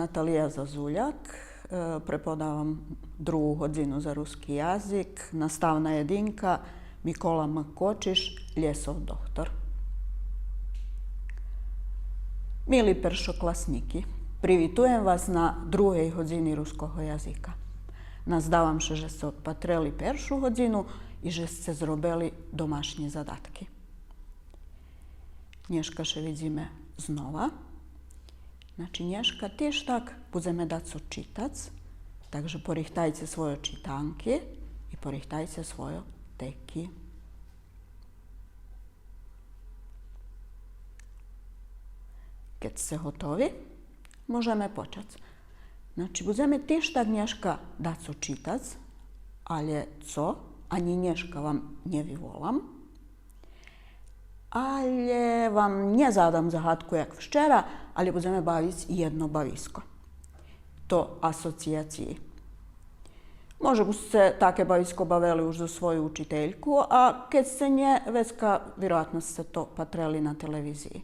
Natalija Zazuljak, prepodavam drugu hodinu za ruski jazik, nastavna jedinka Mikola M. Kočiš, Ljesov doktor. Mili першокласники, привітуjem вас на другій годині руського язика. Наздавам се, že ste odpatreli першу годину і že ste zробили домашні задатки. Dneška še vidíme znova. Znači, dneška tiež tak budeme dať so čitac, takže porichtajte svoje čitanky i porichtajte svoje teky. Keď ste hotovi, môžeme počať. Znači, budeme tiež tak dneška dať so čitac, ale co, ani dneška vám nevyvolám, ale vám nezadam загадку, як вчора, але будемо бавити jedno bavisko. To asociaciji. Може би ste také bavisko bavili už za svoju učiteljku, a keď ste nje, veska vjerojatno ste to patreli na televiziji.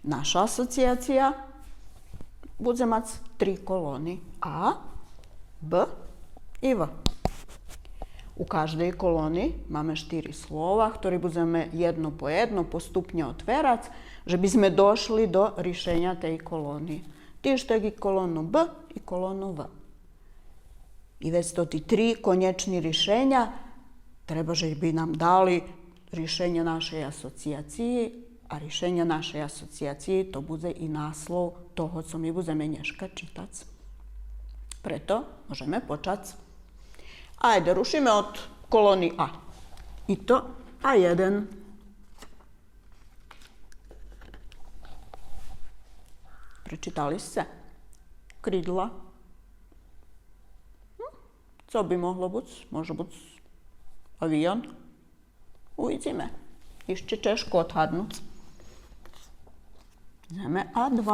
Naša asocijacija bude mať 3 kolóny A, B i V. U každej kolóny máme 4 slova, ktoré budeme jedno po jedno postupne otverať, že by sme došli do riešenia tej kolóny. Tiež tak i kolónu B i kolónu V. I već to ti 3 konečni riešenia, treba, že by nám dali riešenie našej asociácii, a riešenie našej asociácii to bude i náslov toho, co my budeme dneška čítať. Preto môžeme počať. Ajde, rušíme od kolóny A. I to A1. Prečítali ste? Krídla. Co by mohlo byť? Môže byť avion. Uvidíme. Ešte ťažko odhadnúť. Ideme A2.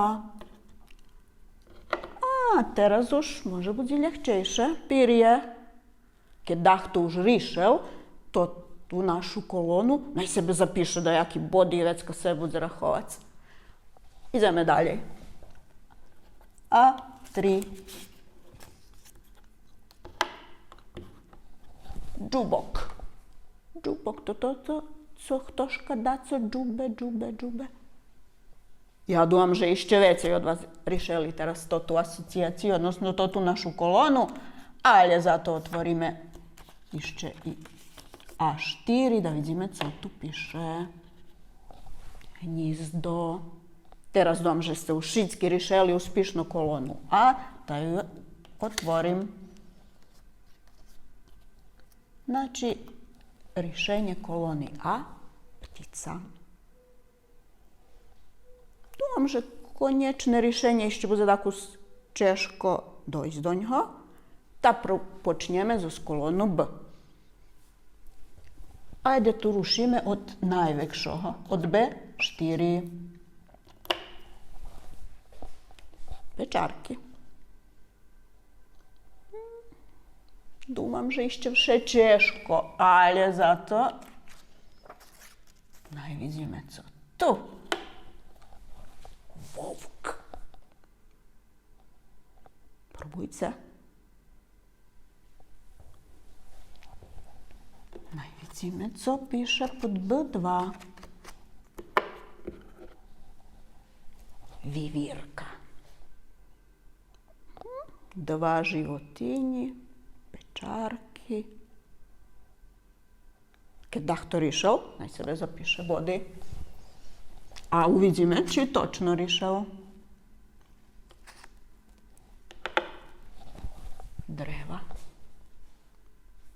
A teraz už môže byť i ľahčejšie. Pírje. Keď dahto už rišel, to tu našu kolonu, naj sebe zapiše da jaki bodi i vecka sve bude rahovac. Ideme dalje. A3. Džubok. Džubok, to, co ktoška daco, džube. Ja dúfam, že ešte viacej od vás rišeli teraz tú asociáciu, odnosno tú našu kolonu, ale za to otvoríme ešte i A4, da vidíme, co tu píše. Hnízdo. Teraz dúfam, že ste už všetky rišeli uspešno kolonu A, da ju otvorím. Znači, rišenje kolony A, ptica. Dúfam, že konečné riešenie ešte bude takú ťažko dojsť do ňoho. Tak počneme zo kolónu B. Ajde tu rušíme od najväčšieho, od B4. Pečárky. Dúfam, že ešte vše ťažko, ale za to vidíme, co tu. Vovk. Probujte. Vidíme, co píše pod B2. Vivírka. 2 životini, pečárky. Keď dahto rišel, naj sebe zapíše body. A uvidíme, či točno rišel. Dreva.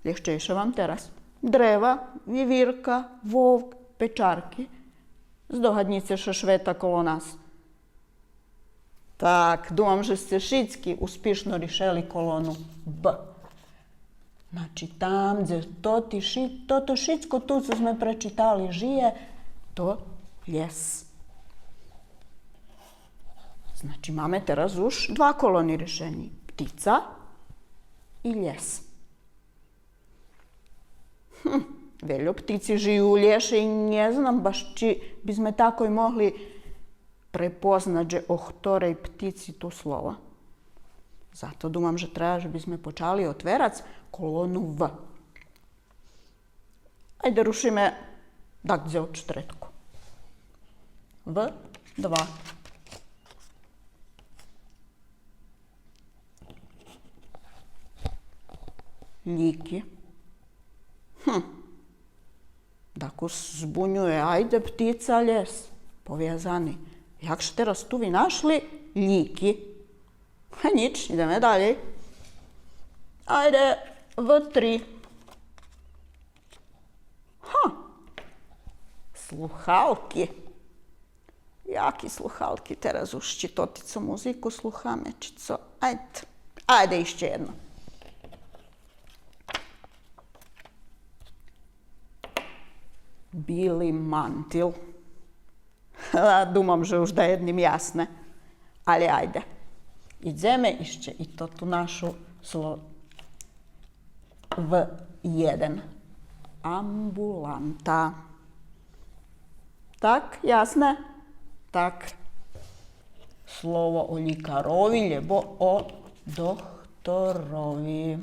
Ľahčejšie vám teraz. Dreva, vivírka, vovk, pečárky. Zdohadnite, що šveta kolo nás. Tak, dúfam, že ste všetky úspešno riešili kolónu B. Znači, tam, kde toto všetko tu, co sme prečítali, žije, to les. Znači, máme teraz už 2 kolóny riešení. Ptica i les. Veľo ptici žijú u lješe i ne znam baš či bi sme tako i mogli prepoznať, že o ktorej ptici tu slovo. Zato думам, že treba, že by sme počali otverac kolonu V. Ajde rušíme tak gdje od čtretku. V, 2. Líky. Tako zbunjuje. Ajde ptica ljes. Povezani. Jakže teraz tu vi našli líky? Nič, ideme dalje. Ajde V3. Sluchalki. Jaki sluchalki teraz už čitotico muziku sluhame, či co? Ajde ešte jedno. Bili mantil. Думам, že už da jednim jasne. Ali ajde. Ideme ešte i to tu našu V1. Ambulanta. Tak, jasne? Tak. Slovo o likarovi, lebo o doktorovi.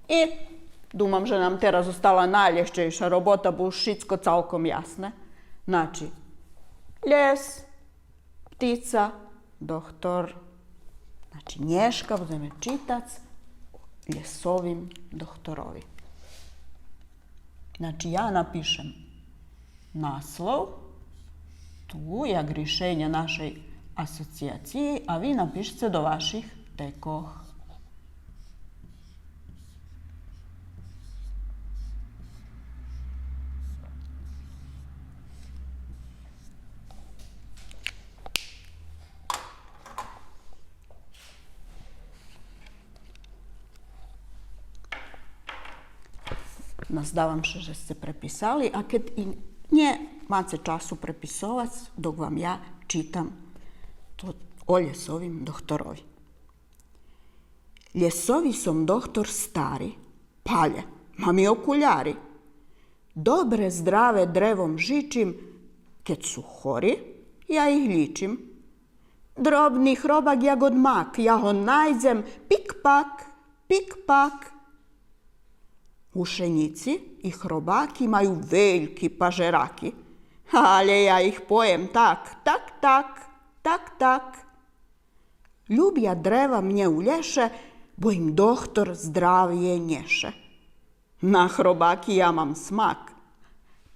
I думам, že nam teraz ostala najlješćejša robota, bo šitsko calkom jasne. Znači, ljes, ptica, doktor. Znači, nješka, budeme čitac, ljesovim doktorovi. Znači, ja napišem naslov, tu jak rješenje našej asocijaciji, a vi napišite do vaših tekoh. Nazdávam sa, že ste prepisali, a keď i nie máte času prepisovať, dok vám ja čítam to o ljesovim doktorovi. Ljesovi som doktor stari, palje, mam i okuljari. Dobre zdrave drevom žičim, keď sú chori, ja ih ličim. Drobni hrobak jagod mak, ja ho najdem, pik-pak, pik-pak. Ušenici i hrobaki imaju veljki pažeraki, ali ja ih pojem tak, tak, tak, tak, tak. Ljubja dreva mnje ulješe, bo im doktor zdravije nješe. Na hrobaki ja mam smak.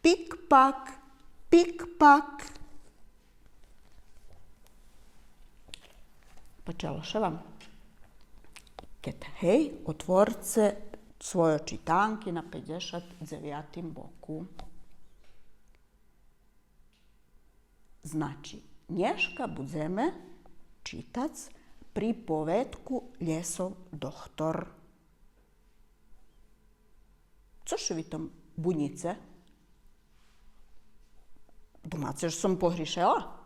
Pik-pak, pik-pak. Počelo še vam. Keď hej, otvorce svoje čitanki na 59. boku. Znači, nješka budeme čitac pri povedku Ljesov doktor. Co še vi tam bunjice? Думate, že som pohrišela?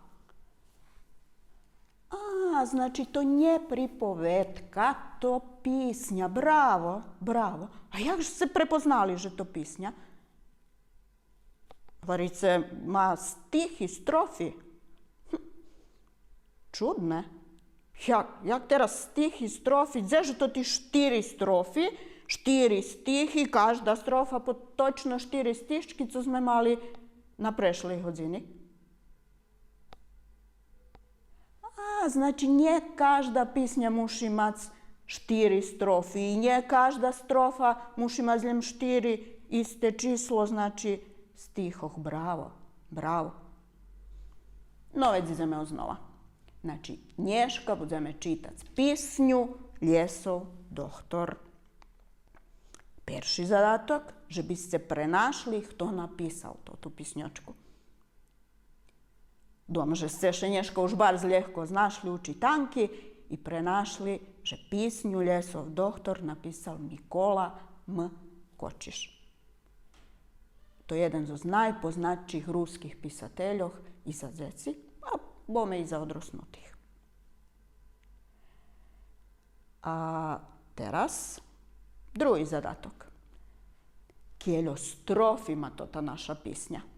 Znači, to nie pripovedka, to písňa. Bravo, bravo. A jak ste prepoznali, že to písňa? Varice má stih i strofi. Čudne. Jak teraz stih i strofi? Gdje to ti 4 strofi, 4 stihi, každá strofa po točno 4 stiški, co sme mali na prešlej hodini. Znači, nie každá písňa muši mať 4 strofy i nie každá strofa muši mať len 4 isté číslo, znači stihoh. Bravo, bravo. No, već ideme oznova. Znači, nješka budeme čitac písňu Ljesov doktor. Perši zadatok, že by ste prenašli, kto napísal tú písňočku. Думам, že ste še nješka už bar zljehko znašli u čitanki i prenašli, že písňu Ljesov doktor napisal Mikola M. Kočiš. To je jeden z najpoznatších ruských pisateljov i za djeci, a bome i za odrosnutih. A teraz drugi zadatok. Kjeljo strof ima to ta naša písňa.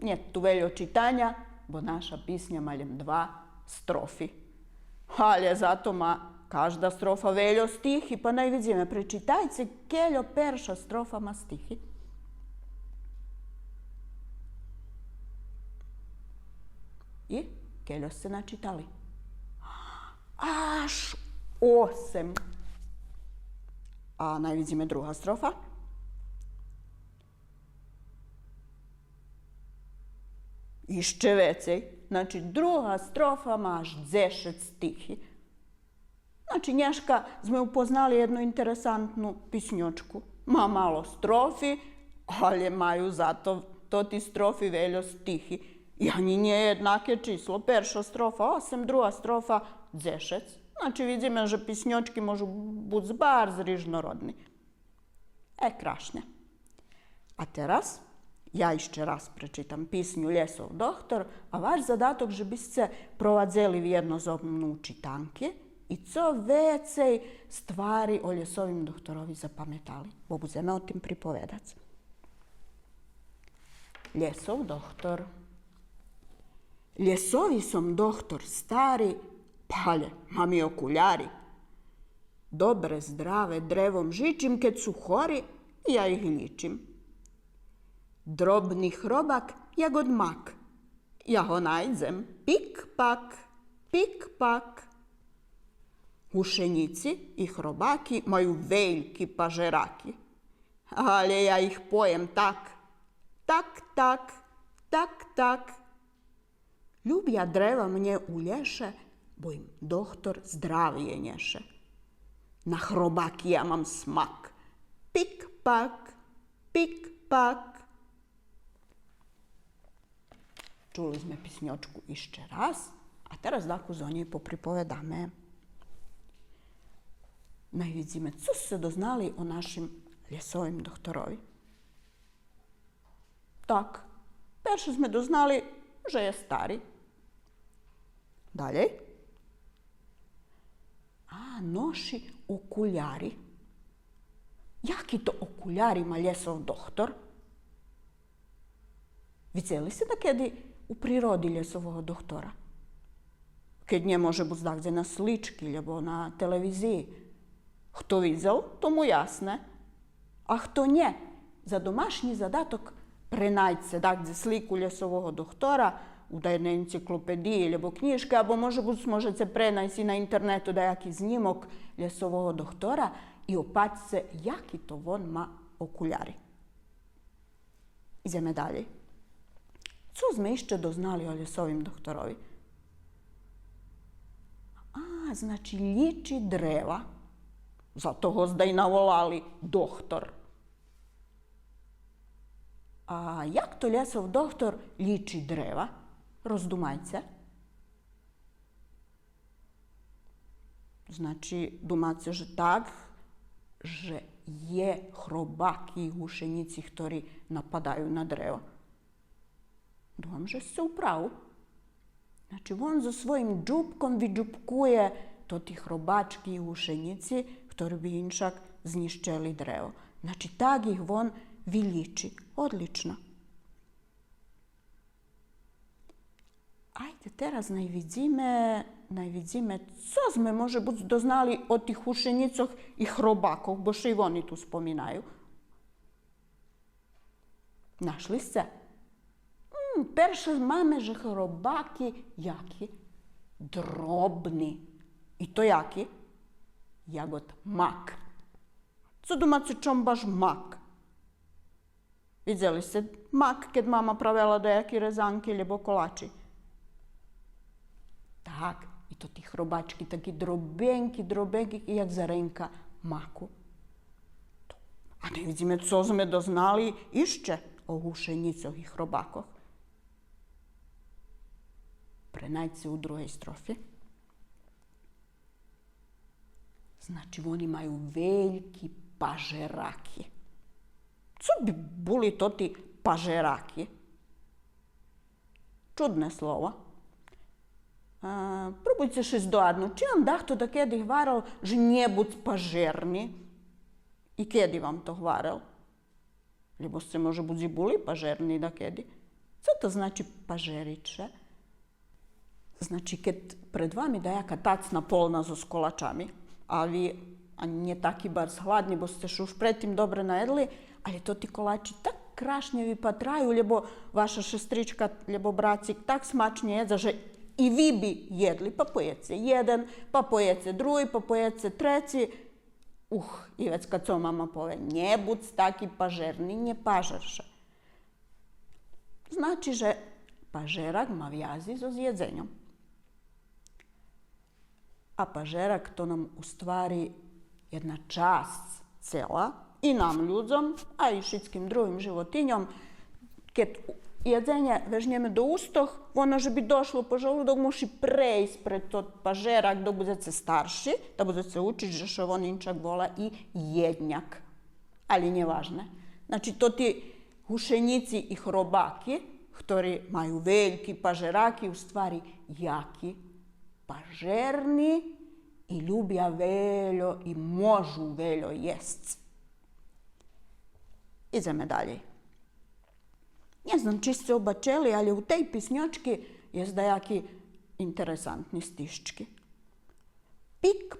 Nie tu veljo čitanja, bo naša pisnja maljem 2 strofi. Ale zato každa strofa veljo stihi, pa naj vidíme, prečitajte, keljo perša strofa ma stihi. I keljo ste načitali? Až 8. A naj vidíme druga strofa. Išće vecej. Znači, druga strofa ma až 10 stihi. Znači, nješka sme upoznali jednu interesantnu pisnjočku. Ma malo strofi, ali maju zato to ti strofi veljo stihi. I ani nje jednake číslo. Perša strofa 8, druga strofa 10. Znači, vidíme, že pisnjočki môžu buď zbar zrižnorodni. Krašne. A teraz ja ešte raz prečitam pisnju Ljesov doktor, a vaš zadatok, že biste provadzeli v jednozobnu čitanke i co vecej stvari o Ljesovim doktorovi zapametali. Bo budeme o tim pripovedac. Ljesov doktor. Ljesovi som doktor stari, palje, mam i okuljari. Dobre, zdrave, drevom žičim, kad su hori, ja ih ličim. Drobni hrobak, jagod mak. Ja ho najdzem, pik pak, pik pak. Ušenici i hrobaki maju veljki pažeraki. Ale ja ih pojem tak, tak, tak, tak, tak. Ljubja dreva mnje ulješe, bo im doktor zdravije nješe. Na hrobaki ja mam smak. Pik pak, pik pak. Čuli sme pisnjočku ešte raz, a teraz tako za njej popripovedame. Naj vidíme, co ste doznali o našim Ljesovim doktorovi. Tak, perše sme doznali, že je stari. Dalje. Noši okuljari. Jaki to okuljari ima Ljesov doktor? Vidjeli ste da kedy u prirodi Ljesovog doktora? Keď nje može biti zdakde na slički, ljubo na televiziji. Kto vidjel, to mu jasne. A kto nje, za domašnji zadatok prenajte dakle sliku Ljesovog doktora u dajnej enciklopediji ljubo knjižke, abo možete prenajti na internetu dajaki znimok Ljesovog doktora i opati se jaki to on ma okuljari. Ideme dalje. Co sme ešte doznali o Ljesovim doktorovi? Znači liči dreva. Zato ho zdaj navolali doktor. A jak to Ljesov doktor liči dreva? Rozdumajte. Znači, dumajte, že tak, že je hrobaki i ušenici, ktorí napadaju na drevo. Думам, že ste u pravu. Znači, on za svojim džupkom vydžupkuje to ti hrobački i ušenici, ktorí bi inšak zniščeli drevo. Znači, tak ih on viliči. Odlično. Ajde, teraz najvidzime, co sme može biti doznali o tih ušenicoh i hrobakov, bo še i oni tu spominaju. Našli ste? Perše máme, že hrobaki jaki? Drobni. I to jaki? Jagod mak. Co думate, čom baš mak? Vidjeli ste mak, kad mama pravila dejaki rezanki ljubo kolači? Tak, i to ti hrobački, taki drobenki, jak zarenka maku. A ne vidíme, co sme doznali išće o ušenicoh i hrobakoh. Prenajte u druhej strofi. Znači, oni imaju veljki pažeraki. Co bi buli to ti pažeraki? Čudne slovo. Probujte še zdojadno. Či vam dahto da kedy hvaral, že nje bud pažerni? I kedy vam to hvaral? Ljubo ste može budi buli pažerni da kedy? Co to znači pažeriče? Znači, keď pred vami dajaká tacna polna so skolačami, a vi nie taki bardzo hladni, bo ste się już predtým dobre najedli, ali to ti kolači tak krašnjevi pa traju, lebo vaša šestrička, lebo bracik tak smačnije jedza, že i vi bi jedli, pa pojece jedan, pa pojece drugi, pa pojece treci. I već kad co mama pove, nie buc taki pažerni, nie pažerše. Znači, že pažerak ma vjazi so zjedzenjom. A pažerak to nam u stvari jedna čast cela i nam ľudzom, a i všetkým drugim životinjom. Keď jedzenje vežnjeme do ustoh, ono že bi došlo po žaludok, muši prejsť pred to pažerak dok budete starši, da budete učiť, že šo on inčak vola i jednjak. Ali nevažne. Znači, to ti hušenici i hrobaki, ktorí majú veľký pažeraki, u stvari jaki, pažerni i ljubja veljo i možu veljo jest. Ideme dalje. Ne znam či ste obačeli, ali u tej pisnjočki je zdajaki interesantni stiščki. Pik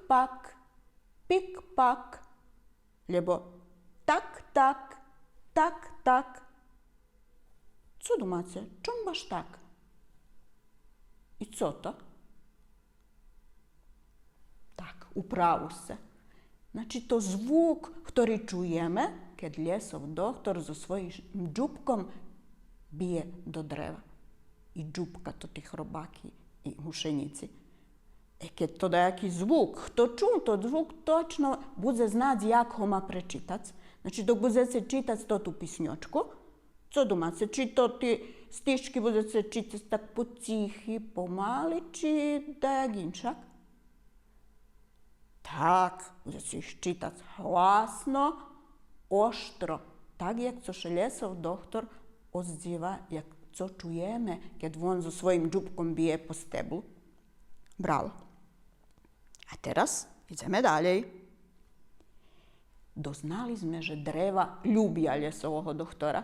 pak, lebo tak, tak. Co domace, čom baš tak? I co to? Tak, upravu se. Znači, to zvuk, ktorý čujeme, keď Ljesov doktor so svojim džupkom bije do dreva. I džupka to tih robaki i hušenici. Keď to dajaki zvuk, kto ču to zvuk, točno bude znať, jak ho má prečitac. Znači, dok budete čitac to tu pisnjočku, co domace, či to ti stiščki budete čitac tak pocihi, pomali, či dajaginčak? Tak, budete ih čitac hlasno, oštro, tak jak co še Ljesov doktor odzýva, jak co čujeme, keď on so svojim džupkom bije po steblu. Bravo. A teraz ideme dalej. Doznali sme, že dreva ljubija Ljesovog doktora.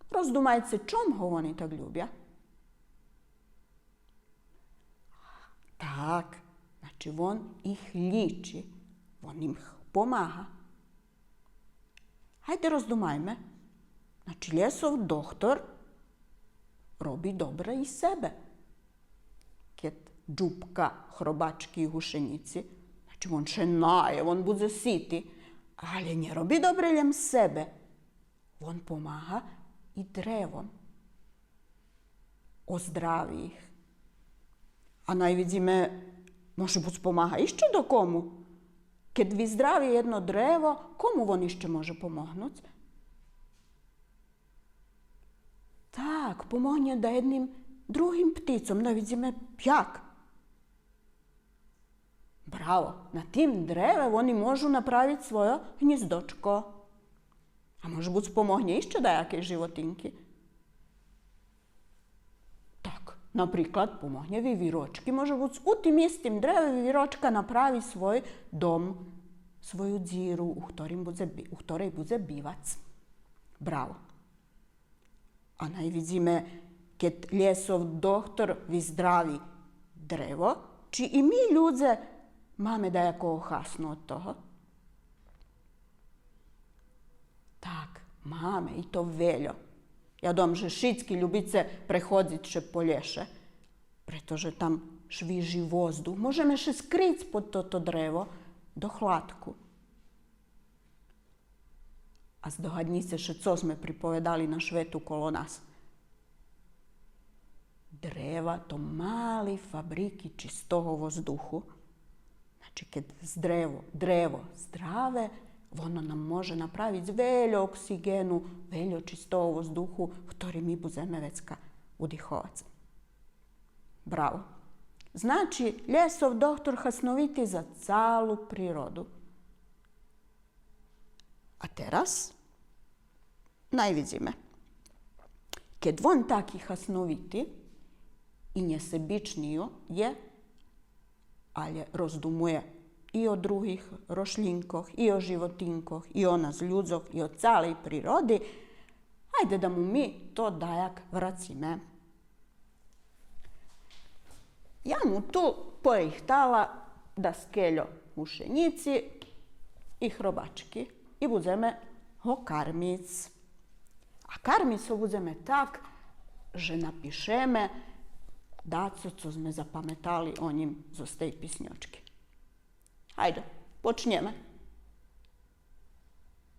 Rozdumajte, čom ho oni tak ljubja? Tak, znači on ih liči, on im pomaha. Hajde rozdumajme. Znači, Ljesov doktor robi dobro i sebe. Keď džupka, hrobački i hušenici, znači on še naje, on bude siti, ali ne robi dobro ljem sebe. On pomaha i drevom. Ozdravi ih. A najvidime, može buc pomaha išće do komu. Keď vi zdravi jedno drevo, komu on išće može pomognut? Tak, pomogne da jednim drugim pticom, da vidíme jak. Bravo, na tim dreve oni môžu napraviť svoje gnjezdočko. A može buc pomogne išće dajake životinky. Tak, napríklad pomogne viviročki. Može buc u tim istim dreve viviročka napravi svoj dom, svoju dziru u ktorej bude bivac. Bravo. A najvidíme, keď Ljesov doktor vyzdraví drevo, či i mi ľudze máme dajako ohasno od toho? Tak, máme i to veľo. Ja dom, že všetky ľubice prechodziť še po lješe, pretože tam švíži vozduch. Môžeme še skryť pod toto drevo do hladku. A zdohadni se še co sme pripovedali na švetu kolo nas. Dreva to mali fabriki čistogo vzduhu. Znači, kad drevo zdrave, ono nam može napraviti veľo oksigenu, veľo čistogo vzduhu, ktorý mi budeme vecka udihovac. Bravo. Znači, Ljesov doktor hasnoviti za calu prirodu. A teraz najvidíme. Keď on taký hasnoviti i nesebičniju je, ale rozdumuje i o drugih rošlinkoh, i o životinkoh, i o nas ľudzoch, i o celej prirodi, Ajde da mu mi to dajak vracime. Ja mu tu pojihtala da skeljo ušenici i hrobački i budzeme ho karmic. A karmic ho budzeme tak, že napišeme daco, co sme zapametali o njim zo tej pisnjočki. Hajde, počnjeme.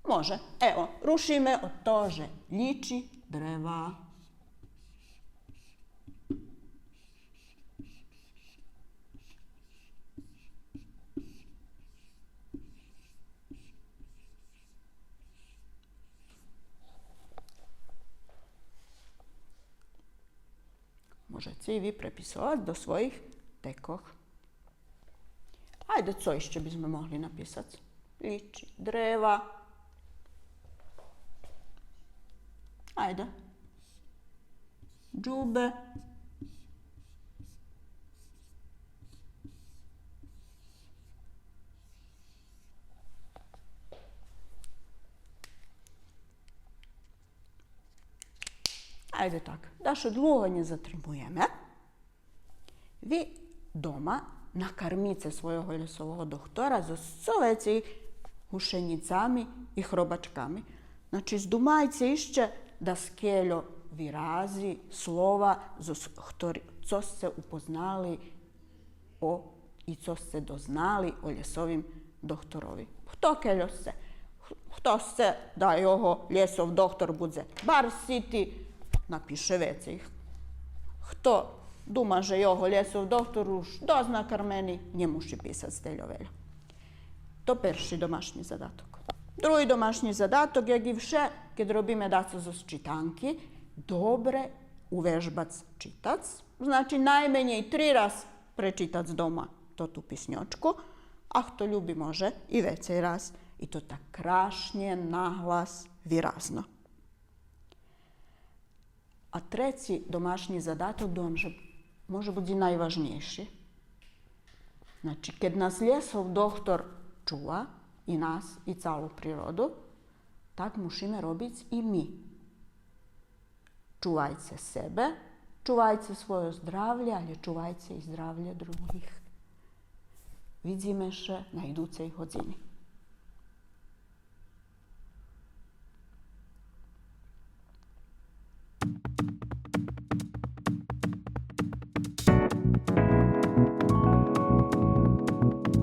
Može. Evo, rušime od to, že liči dreva. Možete i vi prepisovati do svojih tekoh. Ajde, co išće bismo mogli napisati? Liči dreva. Ajde. Džube. Ajde tak, da še długo nie zatrzymujemy. Vi doma na karmice svojego ljesovog doktora zasoveci ušenicami i hrobačkami. Znači, zdumajcie išće da skeljo virazi slova, co ste upoznali i co ste doznali o ljesovim doktorovi. Hto keljo se? Hto se da jeho ljesov doktor budze bar siti, napiše vece ih. Hto duma, že jeho ljesov doktor už dozna karmeni, njemu ši pisat steljoveljo. To perši domašnji zadatok. Drugi domašnji zadatok je gi vše, kad robime daco za čitanki, dobre uvežbac čitac. Znači, najmenje i 3 raz prečitac doma to tu pisnjočku, a hto ljubi može i vecej raz. I to tak krašnje, nahlas, virazno. A treći domašnji zadatok može biti najvažnijši. Znači, kad nas ljesov doktor čuva, i nas, i calu prirodu, tak musimy robić i mi. Čuvajcie sebe, čuvajcie svoje zdravlje, ali čuvajcie i zdravlje drugih. Widzimy się na iducej godzinie.